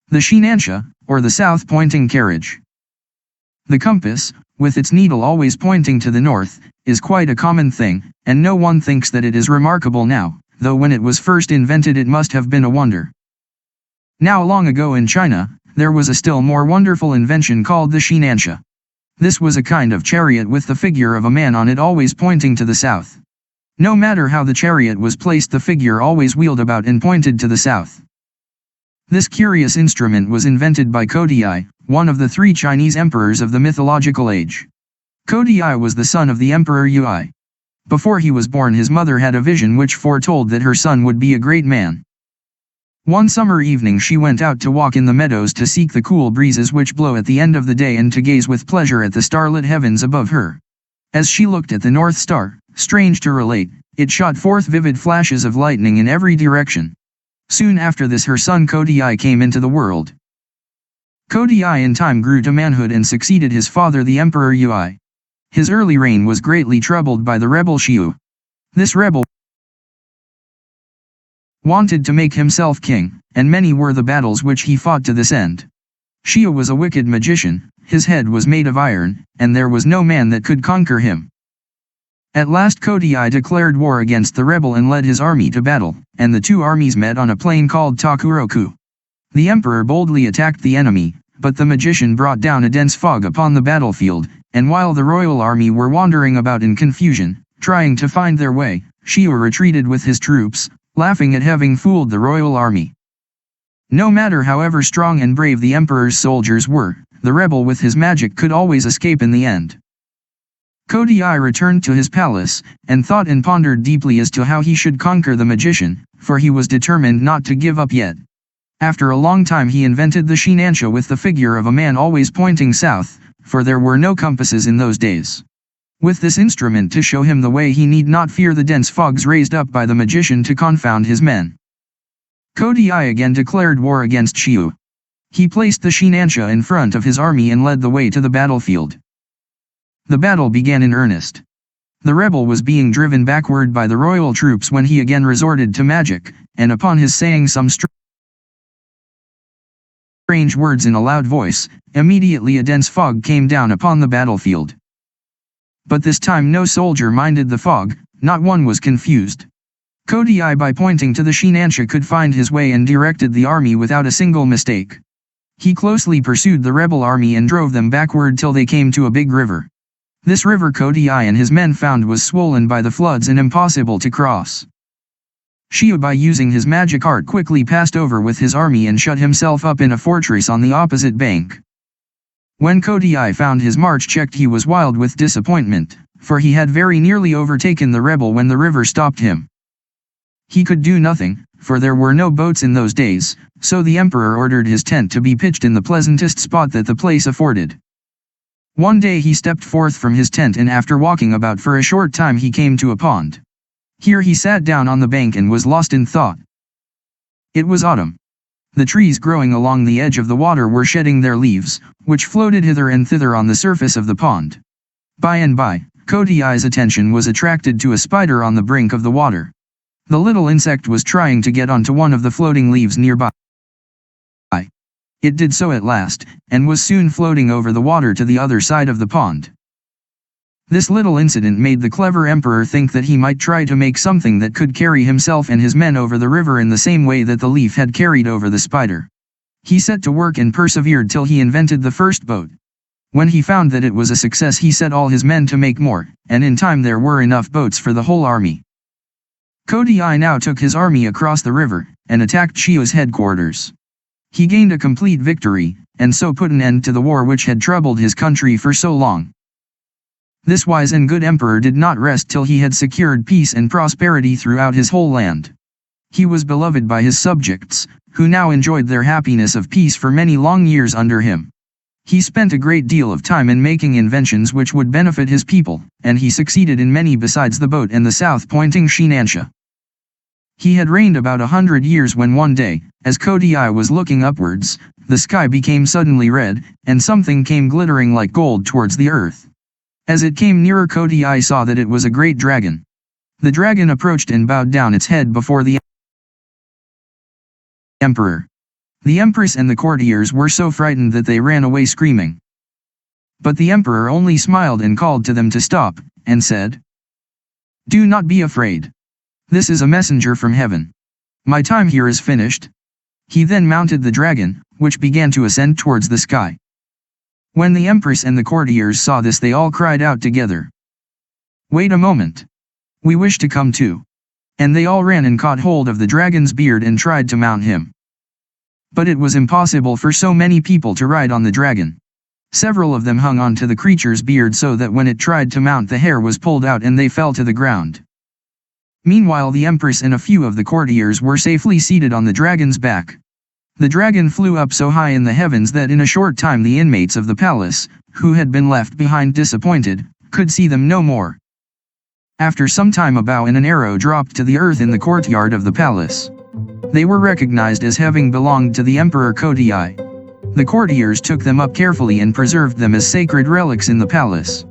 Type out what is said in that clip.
The Shinansha, or the south-pointing carriage. The compass, with its needle always pointing to the north, is quite a common thing, and no one thinks that it is remarkable now, though when it was first invented it must have been a wonder. Now long ago in China, there was a still more wonderful invention called the Shinansha. This was a kind of chariot with the figure of a man on it always pointing to the south. No matter how the chariot was placed, the figure always wheeled about and pointed to the south. This curious instrument was invented by Kodai, one of the 3 Chinese emperors of the mythological age. Kodai was the son of the Emperor Yui. Before he was born, his mother had a vision which foretold that her son would be a great man. One summer evening she went out to walk in the meadows to seek the cool breezes which blow at the end of the day and to gaze with pleasure at the starlit heavens above her. As she looked at the North Star, strange to relate, it shot forth vivid flashes of lightning in every direction. Soon after this her son Kodai came into the world. Kodai in time grew to manhood and succeeded his father the Emperor Yui. His early reign was greatly troubled by the rebel Xiu. This rebel wanted to make himself king, and many were the battles which he fought to this end. Xiu was a wicked magician, his head was made of iron, and there was no man that could conquer him. At last Kodai declared war against the rebel and led his army to battle, and the 2 armies met on a plain called Takuroku. The emperor boldly attacked the enemy, but the magician brought down a dense fog upon the battlefield, and while the royal army were wandering about in confusion, trying to find their way, Xiu retreated with his troops, laughing at having fooled the royal army. No matter however strong and brave the emperor's soldiers were, the rebel with his magic could always escape in the end. Kodai returned to his palace, and thought and pondered deeply as to how he should conquer the magician, for he was determined not to give up yet. After a long time he invented the Shinansha with the figure of a man always pointing south, for there were no compasses in those days. With this instrument to show him the way he need not fear the dense fogs raised up by the magician to confound his men. Kodai again declared war against Xiu. He placed the Shinansha in front of his army and led the way to the battlefield. The battle began in earnest. The rebel was being driven backward by the royal troops when he again resorted to magic, and upon his saying some strange words in a loud voice, immediately a dense fog came down upon the battlefield. But this time no soldier minded the fog, not one was confused. Kodai by pointing to the Shinansha could find his way and directed the army without a single mistake. He closely pursued the rebel army and drove them backward till they came to a big river. This river Kodai and his men found was swollen by the floods and impossible to cross. Xiu by using his magic art quickly passed over with his army and shut himself up in a fortress on the opposite bank. When Kodai found his march checked he was wild with disappointment, for he had very nearly overtaken the rebel when the river stopped him. He could do nothing, for there were no boats in those days, so the emperor ordered his tent to be pitched in the pleasantest spot that the place afforded. One day he stepped forth from his tent and after walking about for a short time he came to a pond. Here he sat down on the bank and was lost in thought. It was autumn. The trees growing along the edge of the water were shedding their leaves, which floated hither and thither on the surface of the pond. By and by, Kodai's attention was attracted to a spider on the brink of the water. The little insect was trying to get onto one of the floating leaves nearby. It did so at last, and was soon floating over the water to the other side of the pond. This little incident made the clever emperor think that he might try to make something that could carry himself and his men over the river in the same way that the leaf had carried over the spider. He set to work and persevered till he invented the first boat. When he found that it was a success he set all his men to make more, and in time there were enough boats for the whole army. Kodai now took his army across the river, and attacked Xiu's headquarters. He gained a complete victory, and so put an end to the war which had troubled his country for so long. This wise and good emperor did not rest till he had secured peace and prosperity throughout his whole land. He was beloved by his subjects, who now enjoyed their happiness of peace for many long years under him. He spent a great deal of time in making inventions which would benefit his people, and he succeeded in many besides the boat and the south-pointing Shinansha. He had reigned about 100 years when one day, as Kodai was looking upwards, the sky became suddenly red, and something came glittering like gold towards the earth. As it came nearer Kodai saw that it was a great dragon. The dragon approached and bowed down its head before the emperor. The empress and the courtiers were so frightened that they ran away screaming. But the emperor only smiled and called to them to stop, and said, "Do not be afraid. This is a messenger from heaven. My time here is finished." He then mounted the dragon, which began to ascend towards the sky. When the empress and the courtiers saw this, they all cried out together, "Wait a moment. We wish to come too." And they all ran and caught hold of the dragon's beard and tried to mount him. But it was impossible for so many people to ride on the dragon. Several of them hung on to the creature's beard so that when it tried to mount, the hair was pulled out and they fell to the ground. Meanwhile, the empress and a few of the courtiers were safely seated on the dragon's back. The dragon flew up so high in the heavens that in a short time the inmates of the palace, who had been left behind disappointed, could see them no more. After some time, a bow and an arrow dropped to the earth in the courtyard of the palace. They were recognized as having belonged to the Emperor Kotii. The courtiers took them up carefully and preserved them as sacred relics in the palace.